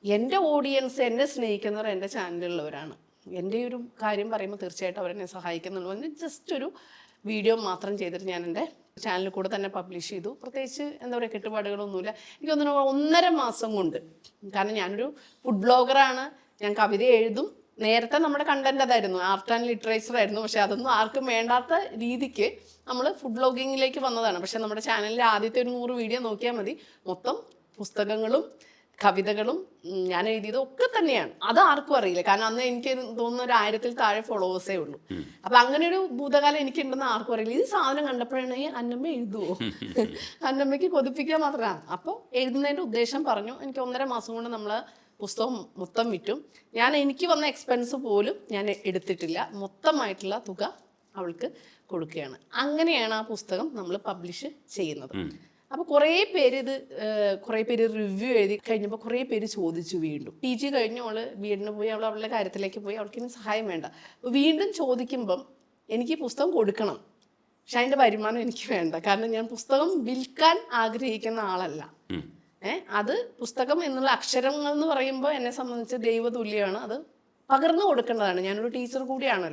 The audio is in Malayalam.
എൻ്റെ ഓഡിയൻസ് എന്നെ സ്നേഹിക്കുന്നവർ എൻ്റെ ചാനലിലുള്ളവരാണ്. എൻ്റെ ഒരു കാര്യം പറയുമ്പോൾ തീർച്ചയായിട്ടും അവരെന്നെ സഹായിക്കുന്നുള്ളൂ. ജസ്റ്റ് ഒരു വീഡിയോ മാത്രം ചെയ്തിട്ട് ഞാൻ എൻ്റെ ചാനലിൽ കൂടെ തന്നെ പബ്ലിഷ് ചെയ്തു. പ്രത്യേകിച്ച് എന്താ പറയുക, കെട്ടുപാടുകളൊന്നുമില്ല. എനിക്ക് തോന്നുന്നു 1.5 മാസം കൊണ്ട്. കാരണം ഞാനൊരു ഫുഡ് ബ്ലോഗറാണ്, ഞാൻ കവിത എഴുതും. നേരത്തെ നമ്മുടെ കണ്ടന്റ് അതായിരുന്നു, ആർട്ട് ആൻഡ് ലിറ്ററേച്ചർ ആയിരുന്നു. പക്ഷെ അതൊന്നും ആർക്കും വേണ്ടാത്ത രീതിക്ക് നമ്മൾ ഫുഡ് ബ്ലോഗിങ്ങിലേക്ക് വന്നതാണ്. പക്ഷെ നമ്മുടെ ചാനലിലെ ആദ്യത്തെ ഒരു 100 വീഡിയോ നോക്കിയാൽ മതി, മൊത്തം പുസ്തകങ്ങളും കവിതകളും ഞാൻ എഴുതിയതും ഒക്കെ തന്നെയാണ്. അത് ആർക്കും അറിയില്ല, കാരണം അന്ന് എനിക്ക് തോന്നുന്ന ഒരു 1000-ൽ താഴെ ഫോളോവേഴ്സേ ഉള്ളൂ. അപ്പൊ അങ്ങനെ ഒരു ഭൂതകാലം എനിക്കുണ്ടെന്ന് ആർക്കും അറിയില്ല. ഈ സാധനം കണ്ടപ്പോഴാണ് അന്നമ്മ എഴുതുവോ, അന്നമ്മയ്ക്ക് കൊതിപ്പിക്കാൻ മാത്രമാണ്. അപ്പോൾ എഴുതുന്നതിന്റെ ഉദ്ദേശം പറഞ്ഞു. എനിക്ക് 1.5 മാസം കൊണ്ട് നമ്മൾ പുസ്തകം മൊത്തം വിറ്റും. എനിക്ക് വന്ന എക്സ്പെൻസ് പോലും ഞാൻ എടുത്തിട്ടില്ല. മൊത്തമായിട്ടുള്ള തുക അവൾക്ക് കൊടുക്കുകയാണ്. അങ്ങനെയാണ് ആ പുസ്തകം നമ്മൾ പബ്ലിഷ് ചെയ്യുന്നത്. അപ്പോൾ കുറേ പേര് റിവ്യൂ എഴുതി കഴിഞ്ഞപ്പോൾ കുറേ പേര് ചോദിച്ചു. വീണ്ടും PG കഴിഞ്ഞ് അവള് വീടിന് പോയി, അവളുടെ കാര്യത്തിലേക്ക് പോയി, അവൾക്ക് ഇനി സഹായം വേണ്ട. അപ്പോൾ വീണ്ടും ചോദിക്കുമ്പം എനിക്ക് പുസ്തകം കൊടുക്കണം, പക്ഷെ അതിൻ്റെ വരുമാനം എനിക്ക് വേണ്ട. കാരണം ഞാൻ പുസ്തകം വിൽക്കാൻ ആഗ്രഹിക്കുന്ന ആളല്ല. അത് പുസ്തകം എന്നുള്ള അക്ഷരങ്ങൾ എന്ന് പറയുമ്പോൾ എന്നെ സംബന്ധിച്ച് ദൈവതുല്യമാണ്. അത് പകർന്നു കൊടുക്കേണ്ടതാണ്. ഞാനൊരു ടീച്ചർ കൂടിയാണല്ലോ.